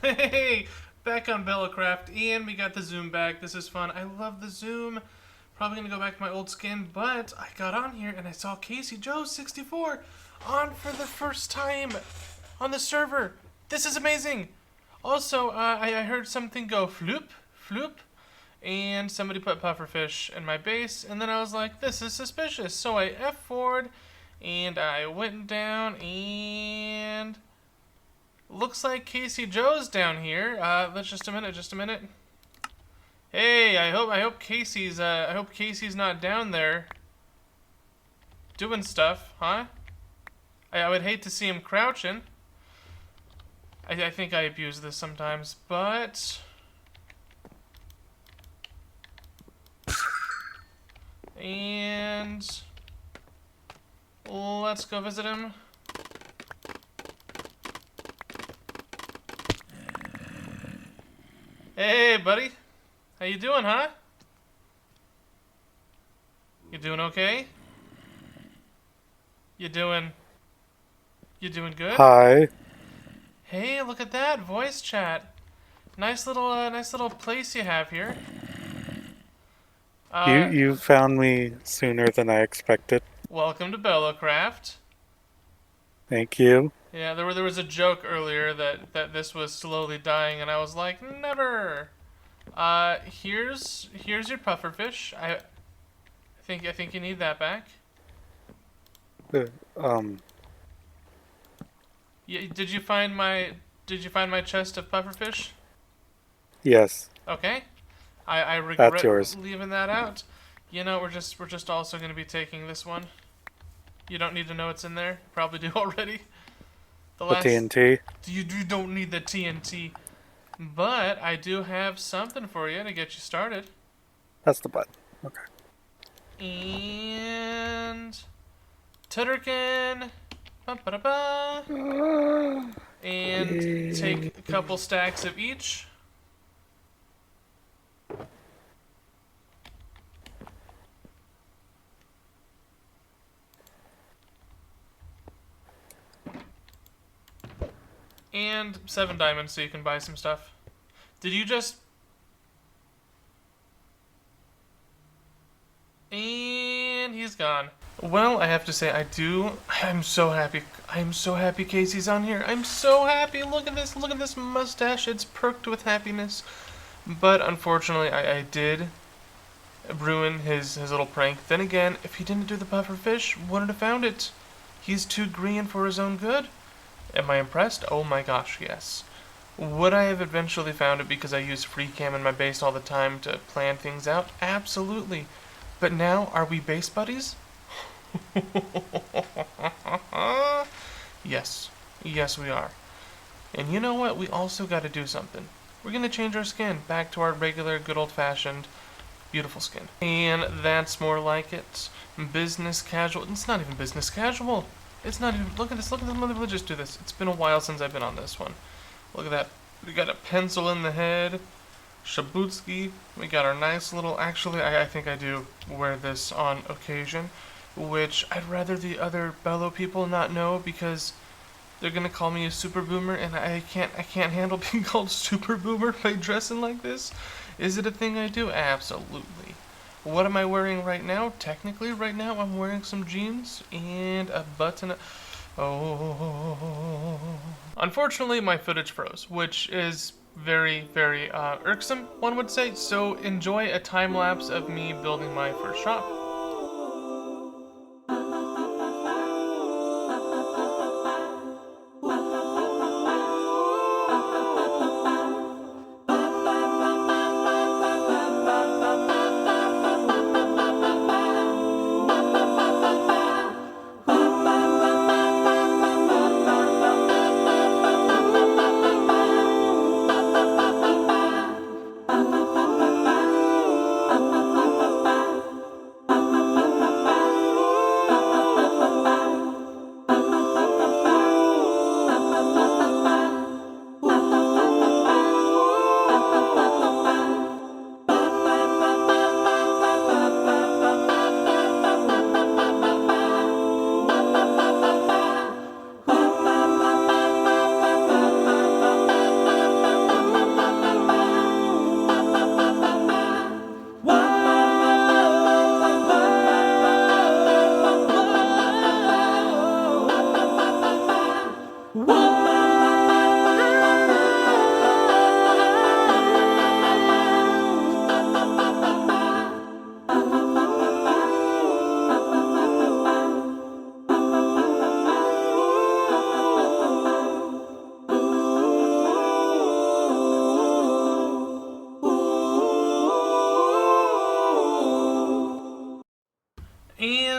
Hey, back on BelloCraft, and we got the zoom back. This is fun. I love the zoom. Probably gonna go back to my old skin, but I got on here and I saw KaseyJoes64 on for the first time on the server. This is amazing. Also, I heard something go floop, floop, and somebody put pufferfish in my base, and then I was like, this is suspicious. So I F4'd, and I went down, and looks like Kasey Joe's down here. Let's just a minute. Hey, I hope Kasey's not down there doing stuff, huh? I would hate to see him crouching. I think I abuse this sometimes, but and let's go visit him. Hey, buddy. How you doing, huh? You doing okay? You doing good? Hi. Hey, look at that voice chat. Nice little place you have here. You found me sooner than I expected. Welcome to BelloCraft. Thank you. Yeah, there was a joke earlier that this was slowly dying, and I was like, never. Here's your pufferfish. I think you need that back. Uh, Yeah, did you find my chest of pufferfish? yes, Okay. I that's regret yours. leaving that out. You know, we're just also going to be taking this one. You don't need to know what's in there. Probably do already. The TNT. You don't need the TNT. But I do have something for you to get you started. That's the button. Okay. And Tutterkin. Ba-ba-da-ba. And take a couple stacks of each. And 7 diamonds so you can buy some stuff. Did you just... And he's gone. Well, I have to say, I'm so happy. I'm so happy Kasey's on here. I'm so happy. Look at this mustache. It's perked with happiness. But unfortunately, I did ruin his little prank. Then again, if he didn't do the pufferfish, wouldn't have found it. He's too green for his own good. Am I impressed? Oh my gosh, yes. Would I have eventually found it because I use free cam in my base all the time to plan things out? Absolutely. But now, are we base buddies? Yes. Yes, we are. And you know what? We also got to do something. We're going to change our skin back to our regular, good old-fashioned, beautiful skin. And that's more like it. Business casual. It's not even business casual. It's not even... Look at this. Let's just do this. It's been a while since I've been on this one. Look at that. We got a pencil in the head. Shabutsky. We got our nice little... Actually, I think I do wear this on occasion, which I'd rather the other Bello people not know because they're gonna call me a super boomer, and I can't handle being called super boomer by dressing like this. Is it a thing I do? Absolutely. What am I wearing right now? Technically, right now, I'm wearing some jeans and a button. Oh. Unfortunately, my footage froze, which is very, very irksome, one would say. So enjoy a time lapse of me building my first shop.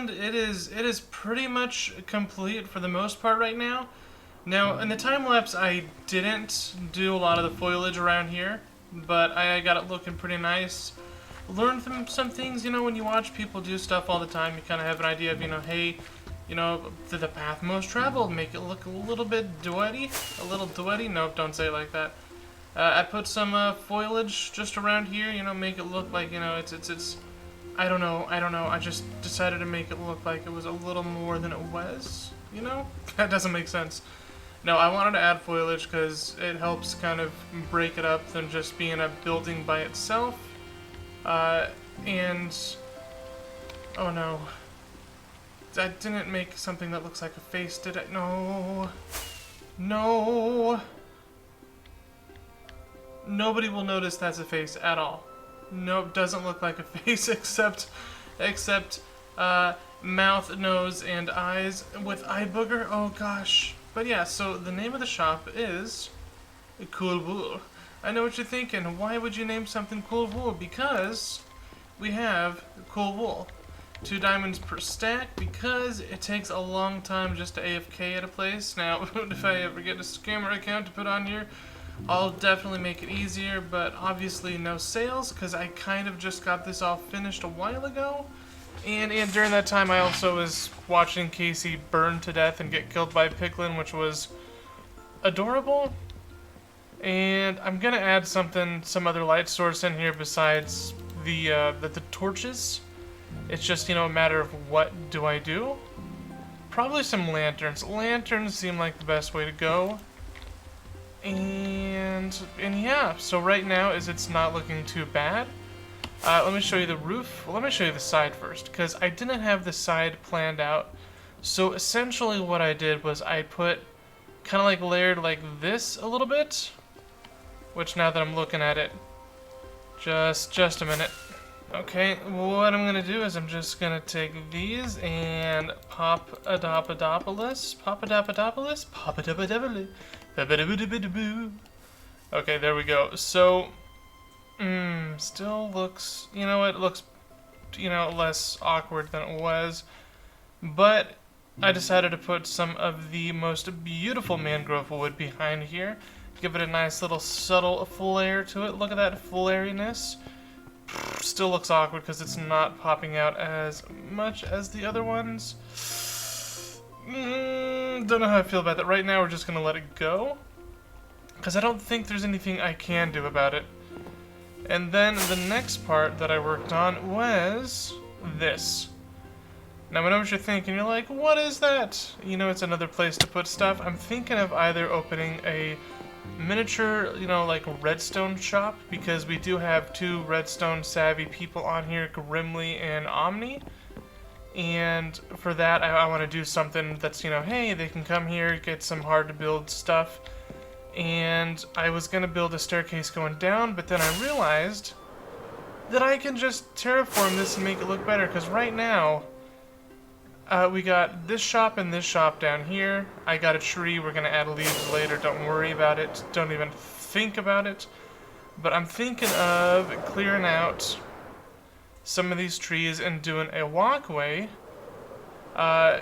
island, it is pretty much complete for the most part right now. Now, in the time lapse, I didn't do a lot of the foliage around here, but I got it looking pretty nice. Learned from some things, you know, when you watch people do stuff all the time, you kind of have an idea of, you know, hey, you know, the path most traveled, make it look a little bit duetty, Nope, don't say it like that. I put some foliage just around here, you know, make it look like, you know, it's. I don't know. I just decided to make it look like it was a little more than it was, you know? That doesn't make sense. No, I wanted to add foliage because it helps kind of break it up than just being a building by itself. And... oh no. I didn't make something that looks like a face, did I? No. No. Nobody will notice that's a face at all. Nope, doesn't look like a face except mouth, nose, and eyes with eye booger. Oh gosh. But yeah, so the name of the shop is Cool Wool. I know what you're thinking. Why would you name something Cool Wool? Because we have Cool Wool. 2 diamonds per stack because it takes a long time just to AFK at a place. Now, if I ever get a scammer account to put on here, I'll definitely make it easier, but obviously no sales because I kind of just got this all finished a while ago. And during that time I also was watching Kasey burn to death and get killed by a piglin, which was adorable. And I'm gonna add some other light source in here besides the torches. It's just, you know, a matter of what do I do. Probably some lanterns. Lanterns seem like the best way to go. And yeah, so right now it's not looking too bad. Let me show you the roof. Well, let me show you the side first, because I didn't have the side planned out. So essentially what I did was I put kind of like layered like this a little bit, which now that I'm looking at it, just a minute. Okay, what I'm gonna do is I'm just gonna take these and Pop-a-Dop-a-Dopolis. Okay, there we go. So, still looks, you know, it looks, you know, less awkward than it was. But I decided to put some of the most beautiful mangrove wood behind here. Give it a nice little subtle flair to it. Look at that flairiness. Still looks awkward because it's not popping out as much as the other ones. Don't know how I feel about that. Right now we're just going to let it go, because I don't think there's anything I can do about it. And then the next part that I worked on was this. Now I know what you're thinking. You're like, what is that? You know, it's another place to put stuff. I'm thinking of either opening a miniature, you know, like redstone shop, because we do have 2 redstone savvy people on here, Grimly and Omni. And for that, I want to do something that's, you know, hey, they can come here, get some hard to build stuff. And I was going to build a staircase going down, but then I realized that I can just terraform this and make it look better, because right now we got this shop and this shop down here. I got a tree. We're going to add leaves later. Don't worry about it. Don't even think about it. But I'm thinking of clearing out some of these trees and doing a walkway to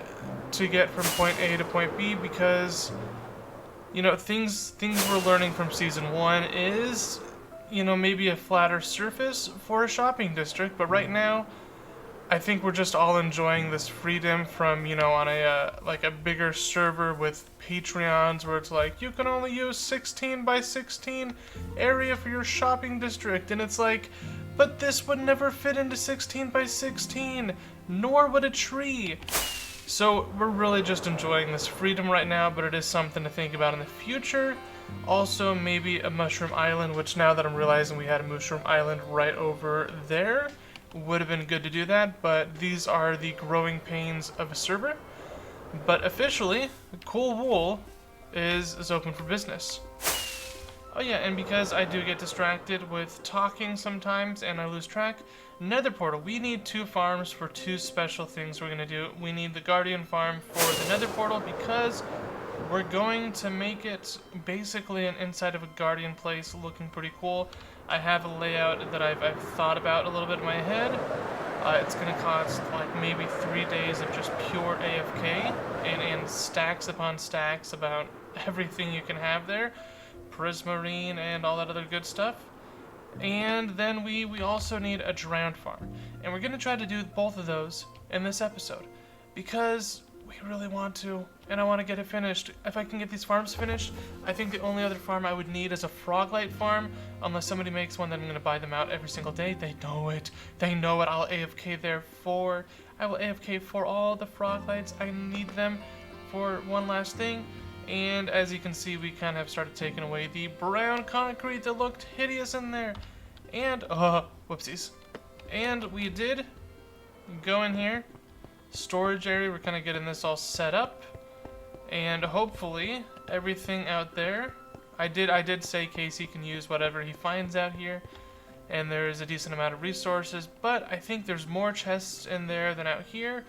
get from point A to point B, because, you know, things we're learning from Season 1 is, you know, maybe a flatter surface for a shopping district, but right now I think we're just all enjoying this freedom from, you know, on a like a bigger server with Patreons where it's like, you can only use 16 by 16 area for your shopping district, and it's like, but this would never fit into 16 by 16, nor would a tree. So we're really just enjoying this freedom right now, but it is something to think about in the future. Also, maybe a mushroom island, which now that I'm realizing we had a mushroom island right over there, would have been good to do that, but these are the growing pains of a server. But officially, Cool Wool is open for business. Oh yeah, and because I do get distracted with talking sometimes and I lose track, Nether Portal. We need 2 farms for 2 special things we're going to do. We need the Guardian Farm for the Nether Portal because we're going to make it basically an inside of a Guardian place looking pretty cool. I have a layout that I've thought about a little bit in my head, It's going to cost like maybe 3 days of just pure AFK and stacks upon stacks about everything you can have there. Prismarine and all that other good stuff. And then we also need a drowned farm. And we're going to try to do both of those in this episode. Because we really want to, and I want to get it finished. If I can get these farms finished, I think the only other farm I would need is a Froglight farm. Unless somebody makes one, then I'm going to buy them out every single day. They know it. They know it. I'll AFK there for... I will AFK for all the Froglights. I need them for one last thing. And as you can see, we kind of have started taking away the brown concrete that looked hideous in there. And, whoopsies. And we did go in here. Storage area, we're kind of getting this all set up. And hopefully, everything out there. I did say Kasey can use whatever he finds out here. And there's a decent amount of resources. But I think there's more chests in there than out here.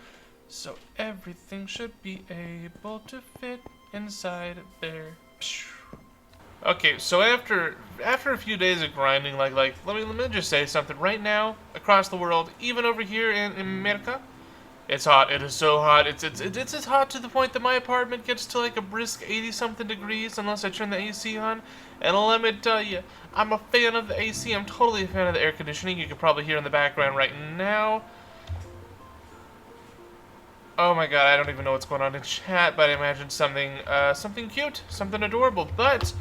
So everything should be able to fit inside there. Okay, so after a few days of grinding, like let me just say something. Right now, across the world, even over here in America, it's hot. It is so hot. It's as hot to the point that my apartment gets to like a brisk 80-something degrees unless I turn the AC on. And let me tell you, I'm a fan of the AC. I'm totally a fan of the air conditioning. You can probably hear in the background right now. Oh my god, I don't even know what's going on in chat, but I imagine something cute, something adorable. But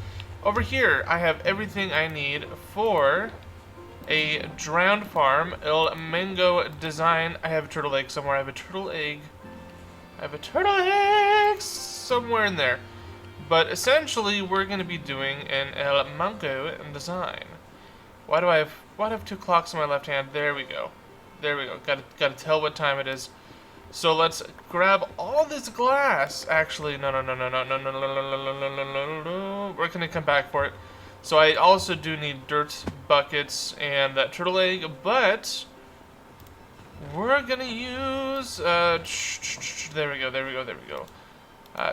over here, I have everything I need for a drowned farm, ilmango design. I have a turtle egg somewhere. I have a turtle egg. Somewhere in there. But essentially, we're going to be doing an ilmango design. Why do I have 2 clocks in my left hand? There we go. Got to tell what time it is. So let's grab all this glass. Actually, no. We're gonna come back for it. So I also do need dirt buckets and that turtle egg, but we're gonna use. There we go.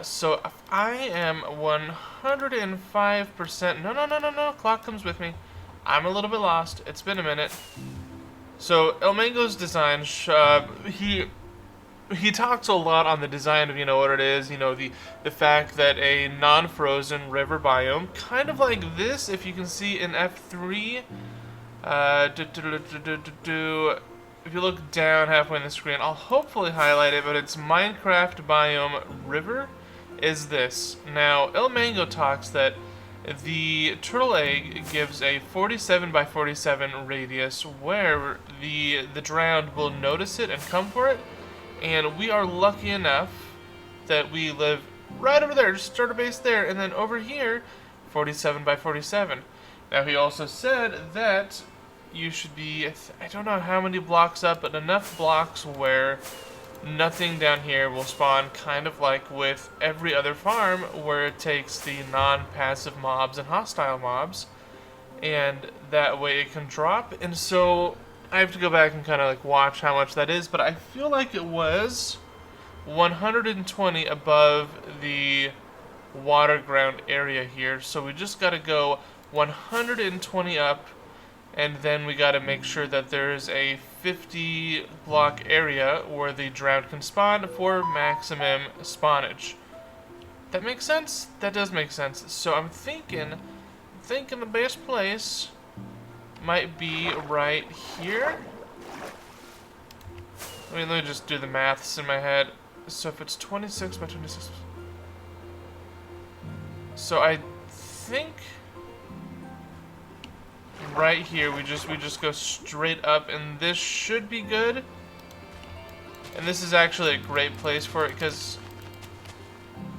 So I am 105%. No. Clock comes with me. I'm a little bit lost. It's been a minute. So ilmango's design. He talks a lot on the design of, what it is, the fact that a non-frozen river biome, kind of like this, if you can see in F3, if you look down halfway in the screen, I'll hopefully highlight it, but it's Minecraft biome river is this. Now, ilmango talks that the turtle egg gives a 47 by 47 radius where the drowned will notice it and come for it. And we are lucky enough that we live right over there. Just start a base there. And then over here, 47 by 47. Now, he also said that you should be, I don't know how many blocks up, but enough blocks where nothing down here will spawn, kind of like with every other farm where it takes the non-passive mobs and hostile mobs. And that way it can drop. And so I have to go back and kind of like watch how much that is, but I feel like it was 120 above the water ground area here. So we just got to go 120 up, and then we got to make sure that there's a 50 block area where the drowned can spawn for maximum spawnage. That makes sense? That does make sense. So I'm thinking the best place might be right here. Let me just do the maths in my head. So if it's 26 by 26, so I think right here we just go straight up, and this should be good. And this is actually a great place for it because,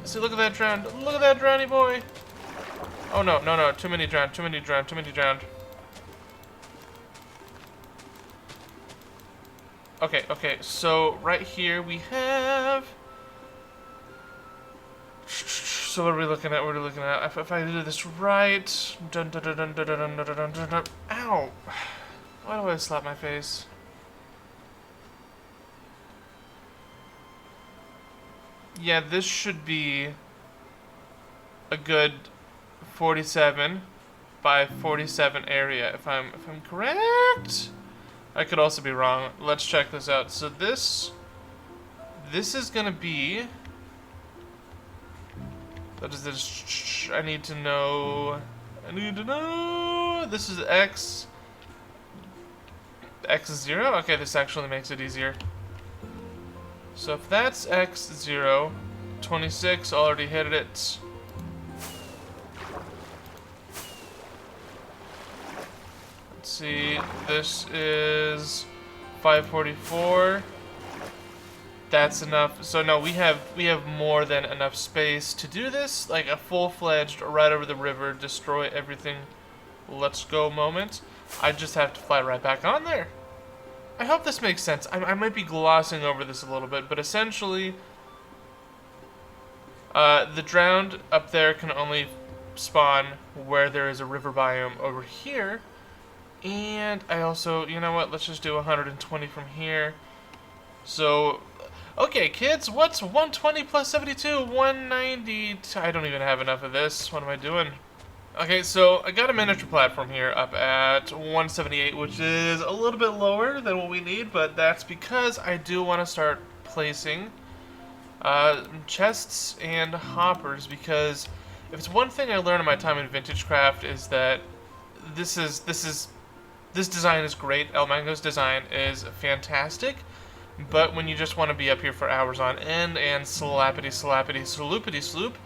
see, look at that drowned. Look at that drowny boy. Oh no, too many drowned. Okay, so right here we have... So what are we looking at? If I do this right... Ow! Why do I slap my face? Yeah, this should be a good 47 by 47 area, if I'm correct. I could also be wrong. Let's check this out. So this is gonna be. What is this? I need to know. This is X0? Okay, this actually makes it easier. So if that's X0, 26 already hit it. Let's see, this is 544. That's enough. So no, we have more than enough space to do this, like a full-fledged right over the river, destroy everything. Let's go moment. I just have to fly right back on there. I hope this makes sense. I might be glossing over this a little bit, but essentially, the drowned up there can only spawn where there is a river biome over here. And I also, you know what, let's just do 120 from here. So, okay, kids, what's 120 plus 72? 190. I don't even have enough of this. What am I doing? Okay, so I got a miniature platform here up at 178, which is a little bit lower than what we need, but that's because I do want to start placing chests and hoppers, because if it's one thing I learned in my time in vintage craft is that this design is great. ilmango's design is fantastic, but when you just want to be up here for hours on end and slappity sloopity sloop,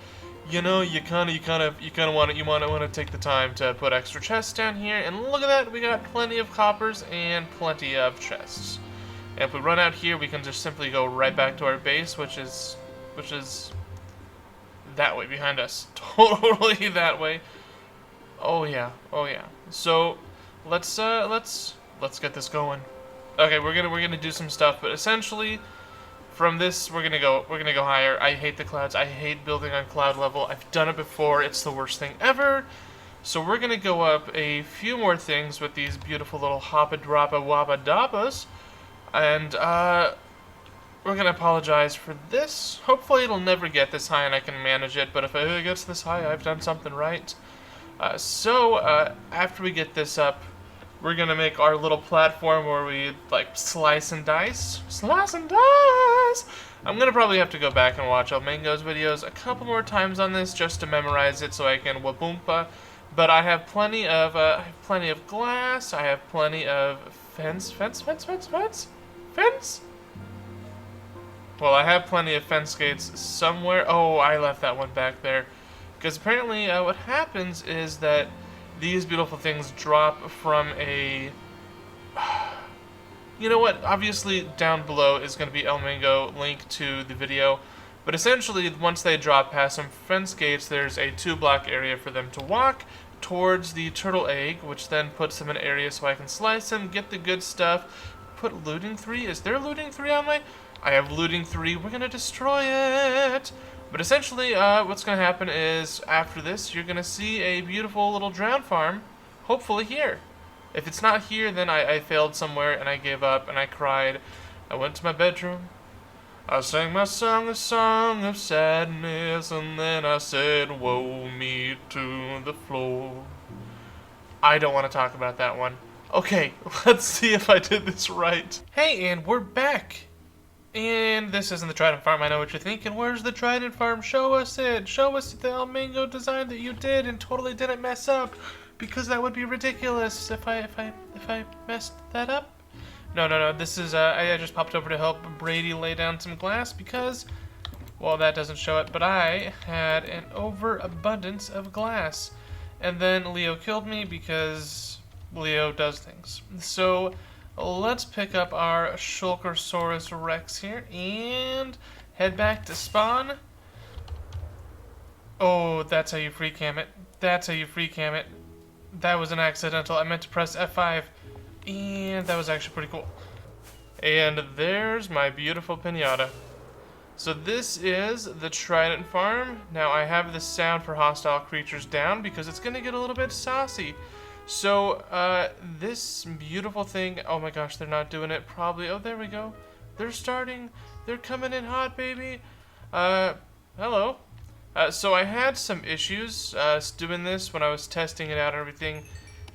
you know, you kind of want to take the time to put extra chests down here, and look at that, we got plenty of coppers and plenty of chests. And if we run out here, we can just simply go right back to our base, which is that way behind us, totally that way. Oh yeah. So let's get this going. Okay, we're gonna do some stuff, but essentially, from this, we're gonna go higher. I hate the clouds. I hate building on cloud level. I've done it before. It's the worst thing ever. So we're gonna go up a few more things with these beautiful little hoppa droppa wabba doppas, and we're gonna apologize for this. Hopefully, it'll never get this high, and I can manage it. But if it gets this high, I've done something right. After we get this up, we're gonna make our little platform where we like slice and dice. I'm gonna probably have to go back and watch ilmango's videos a couple more times on this just to memorize it so I can waboompa. But I have plenty of glass. I have plenty of fence. Well, I have plenty of fence gates somewhere. Oh, I left that one back there, because apparently what happens is that these beautiful things drop from a... You know what? Obviously, down below is going to be ilmango link to the video. But essentially, once they drop past some fence gates, there's a 2-block area for them to walk towards the turtle egg, which then puts them in an area so I can slice them, get the good stuff. Put looting 3? Is there looting 3 on my... I have looting 3. We're going to destroy it. But essentially, what's going to happen is, after this, you're going to see a beautiful little drown farm, hopefully here. If it's not here, then I failed somewhere, and I gave up, and I cried. I went to my bedroom, I sang my song, a song of sadness, and then I said, woe me to the floor. I don't want to talk about that one. Okay, let's see if I did this right. Hey, and we're back. And this isn't the Trident Farm. I know what you're thinking. Where's the Trident Farm? Show us it. Show us the ilmango design that you did and totally didn't mess up, because that would be ridiculous if I messed that up. No. This is I just popped over to help Brady lay down some glass because, well, that doesn't show it, but I had an overabundance of glass, and then Leo killed me because Leo does things. So let's pick up our Shulkersaurus Rex here and head back to spawn. Oh, that's how you free cam it. That's how you free cam it. That was an accidental. I meant to press F5, and that was actually pretty cool. And there's my beautiful pinata. So this is the Trident Farm. Now I have the sound for hostile creatures down because it's going to get a little bit saucy. So, this beautiful thing, oh my gosh, they're not doing it, probably, oh, there we go, they're starting, they're coming in hot, baby, hello, so I had some issues, doing this when I was testing it out and everything.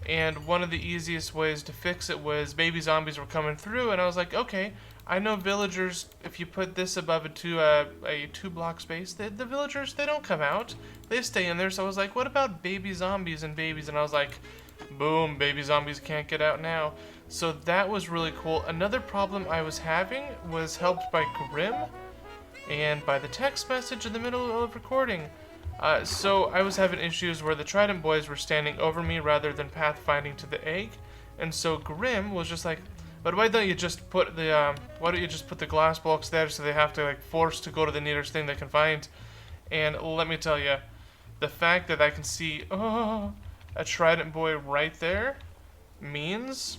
And one of the easiest ways to fix it was baby zombies were coming through, and I was like, okay, I know villagers, if you put this above a 2-block space, the villagers, they don't come out. They stay in there. So I was like, what about baby zombies and babies? And I was like, boom, baby zombies can't get out now. So that was really cool. Another problem I was having was helped by Grim and by the text message in the middle of recording. So I was having issues where the Trident boys were standing over me rather than pathfinding to the egg. And so Grim was just like, but why don't you just put the glass blocks there so they have to like force to go to the nearest thing they can find? And let me tell you, the fact that I can see a Trident boy right there means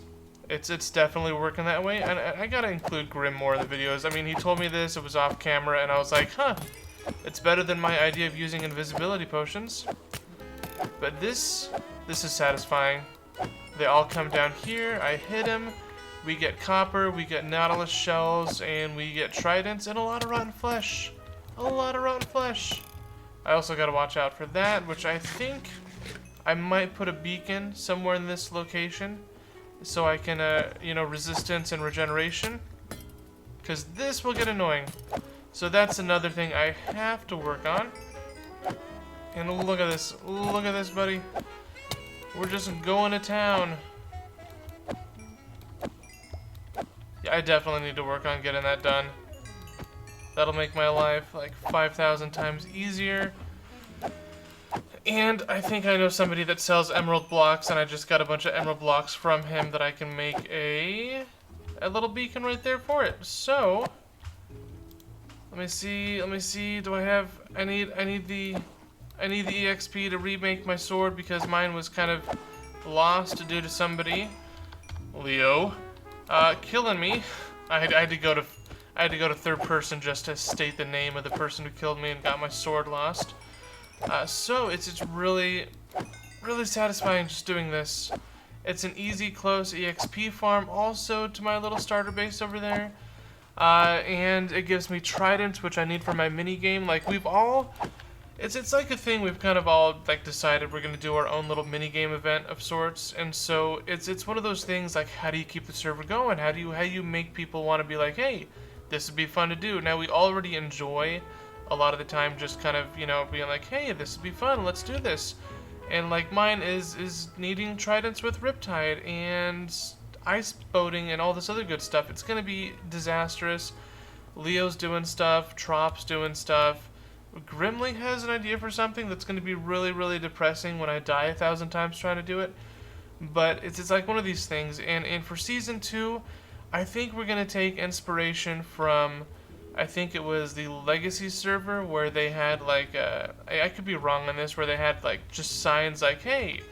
it's definitely working that way. And I gotta include Grim more in the videos. I mean, he told me this, it was off camera, and I was like, huh, it's better than my idea of using invisibility potions. But this is satisfying. They all come down here, I hit him. We get copper, we get nautilus shells, and we get tridents, and a lot of rotten flesh. A lot of rotten flesh. I also gotta watch out for that, which I think I might put a beacon somewhere in this location, so I can, resistance and regeneration, because this will get annoying. So that's another thing I have to work on. And look at this, buddy. We're just going to town. I definitely need to work on getting that done. That'll make my life like 5,000 times easier. And I think I know somebody that sells emerald blocks, and I just got a bunch of emerald blocks from him that I can make a little beacon right there for it. So let me see. Do I have? I need the EXP to remake my sword because mine was kind of lost due to somebody, Leo, killing me. I had to go to third person just to state the name of the person who killed me and got my sword lost. So it's really satisfying just doing this. It's an easy, close EXP farm also to my little starter base over there. And it gives me tridents, which I need for my mini game. Like it's like a thing we've kind of all like decided we're gonna do our own little mini game event of sorts, and so it's one of those things like, how do you keep the server going? How do you make people want to be like, hey, this would be fun to do? Now we already enjoy a lot of the time just kind of being like, hey, this would be fun, let's do this. And like mine is needing tridents with Riptide and ice boating and all this other good stuff. It's gonna be disastrous. Leo's doing stuff, Trop's doing stuff. Grimly has an idea for something that's going to be really depressing when I die 1,000 times trying to do it. But it's like one of these things. And for Season 2, I think we're going to take inspiration from, I think it was the Legacy server where they had like, I could be wrong on this, where they had like just signs like, hey,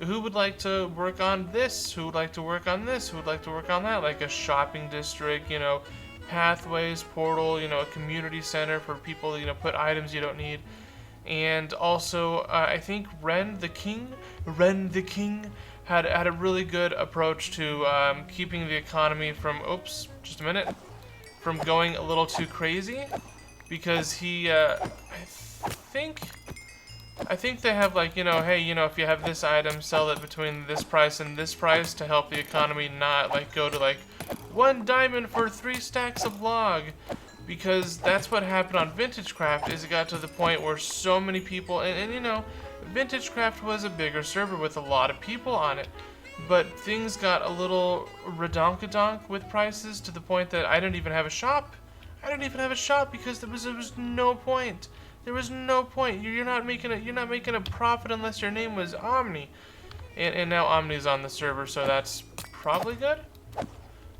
who would like to work on this? Who would like to work on this? Who would like to work on that? Like a shopping district, pathways, portal, a community center for people, put items you don't need. And also, I think Ren the King had a really good approach to keeping the economy from, from going a little too crazy, because he, I think they have like, hey, if you have this item, sell it between this price and this price to help the economy not like go to like 1 diamond for 3 stacks of log, because that's what happened on VintageCraft. Is it got to the point where so many people, and VintageCraft was a bigger server with a lot of people on it, but things got a little redonkadonk with prices to the point that I didn't even have a shop. I didn't even have a shop because there was no point. There was no point. You're not making a profit unless your name was Omni, and now Omni's on the server, so that's probably good.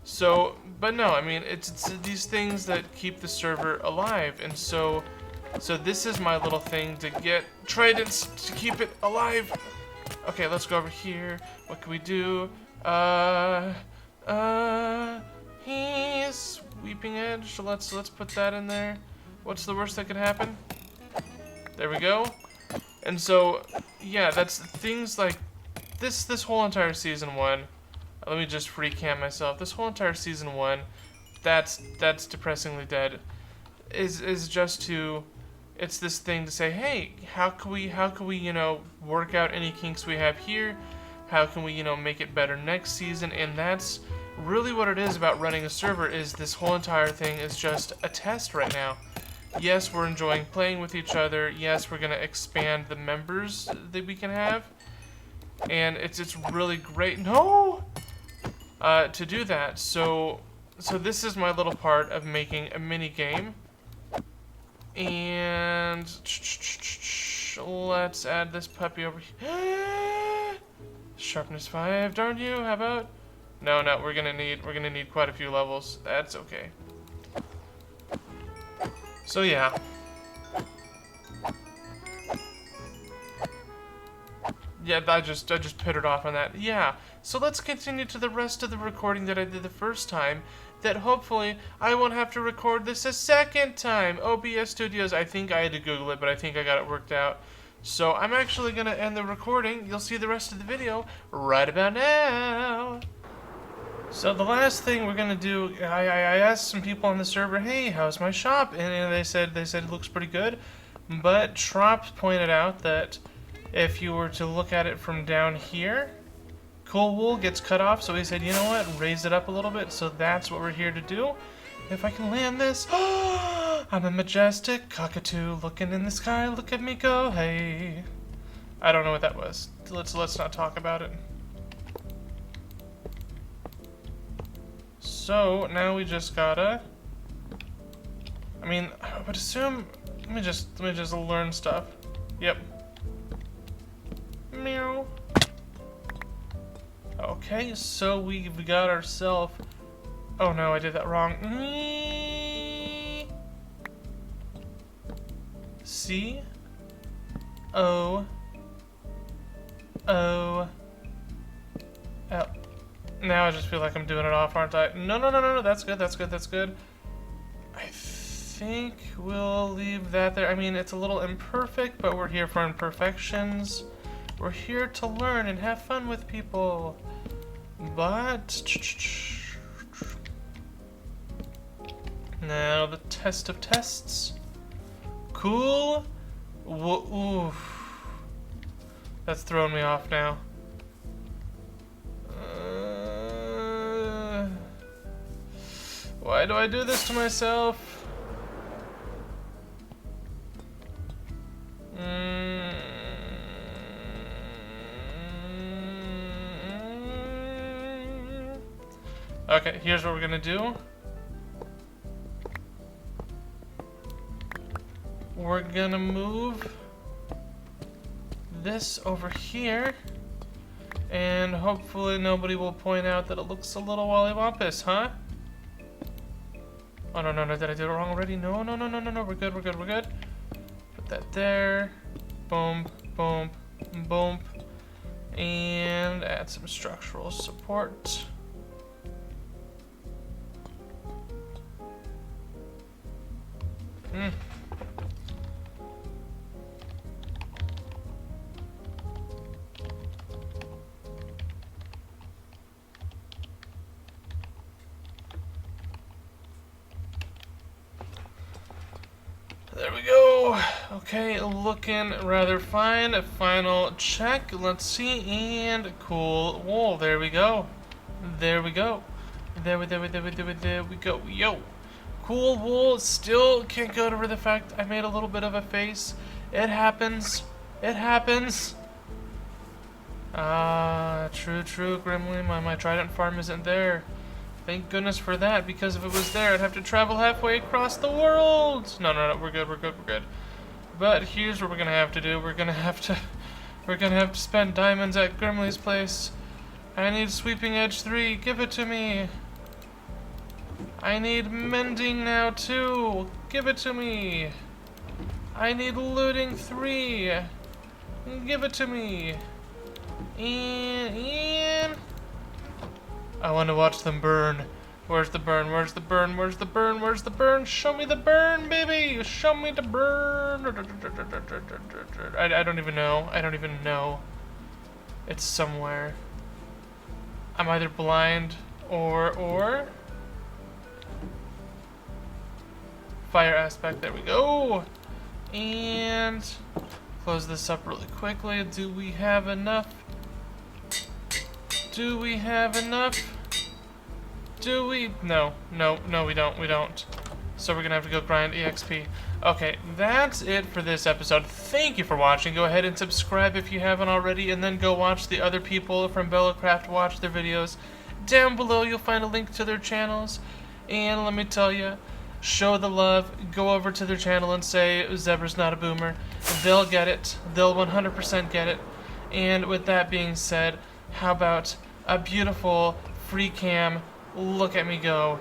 So, but no, I mean, it's these things that keep the server alive, and so this is my little thing to get tridents to keep it alive. Okay, let's go over here. What can we do? He's Weeping Edge. So let's put that in there. What's the worst that could happen? There we go. And so, yeah, that's things like this whole entire Season 1. Let me just free cam myself. This whole entire Season 1, that's depressingly dead. Is just to, it's this thing to say, hey, how can we work out any kinks we have here How can we, you know, make it better next season? And that's really what it is about running a server, is this whole entire thing is just a test right now. Yes, we're enjoying playing with each other. Yes, we're going to expand the members that we can have. And it's really great. No! To do that. So this is my little part of making a mini game. And let's add this puppy over here. Sharpness 5, darn you. How about? No, we're gonna need quite a few levels. That's okay. So yeah. Yeah, I just pittered off on that. Yeah. So let's continue to the rest of the recording that I did the first time, that hopefully I won't have to record this a second time. OBS Studios, I think I had to Google it, but I think I got it worked out. So I'm actually going to end the recording. You'll see the rest of the video right about now. So the last thing we're going to do, I asked some people on the server, hey, how's my shop? And they said it looks pretty good. But Trop pointed out that if you were to look at it from down here, cool wool gets cut off, so he said, you know what, raise it up a little bit, so that's what we're here to do. If I can land this, I'm a majestic cockatoo looking in the sky, look at me go, hey. I don't know what that was. Let's not talk about it. So, now we just gotta, I mean, I would assume, let me just learn stuff. Yep. Meow. Okay, so we've got ourselves. Oh no, I did that wrong. C O O L. Now I just feel like I'm doing it off, aren't I? No. That's good. I think we'll leave that there. I mean, it's a little imperfect, but we're here for imperfections. We're here to learn and have fun with people. But now the test of tests. Cool. Oof. That's throwing me off now. Why do I do this to myself? Okay, here's what we're gonna do. We're gonna move this over here, and hopefully nobody will point out that it looks a little wollywampus, huh? Oh no, did I do it wrong already? No, we're good. Put that there. Boom, and add some structural support. There we go. Okay, looking rather fine. Final check. Let's see. And cool wool. There we go. There we go. Yo. Cool wool. Still can't get over the fact I made a little bit of a face. It happens. True, Grimly. My Trident Farm isn't there. Thank goodness for that, because if it was there, I'd have to travel halfway across the world. No, we're good. But here's what we're gonna have to do. We're gonna have to spend diamonds at Grimly's place. I need Sweeping Edge 3. Give it to me. I need Mending now too. Give it to me. I need Looting 3. Give it to me. And I want to watch them burn. Where's the burn? Show me the burn, baby! Show me the burn! I don't even know. It's somewhere. I'm either blind or fire aspect. There we go. And close this up really quickly. Do we have enough? Do we have enough? Do we? No, we don't. So we're gonna have to go grind EXP. Okay, that's it for this episode. Thank you for watching. Go ahead and subscribe if you haven't already, and then go watch the other people from BelloCraft watch their videos. Down below you'll find a link to their channels. And let me tell you, show the love. Go over to their channel and say Zebra's not a boomer. They'll get it. They'll 100% get it. And with that being said, how about a beautiful free cam look at me go?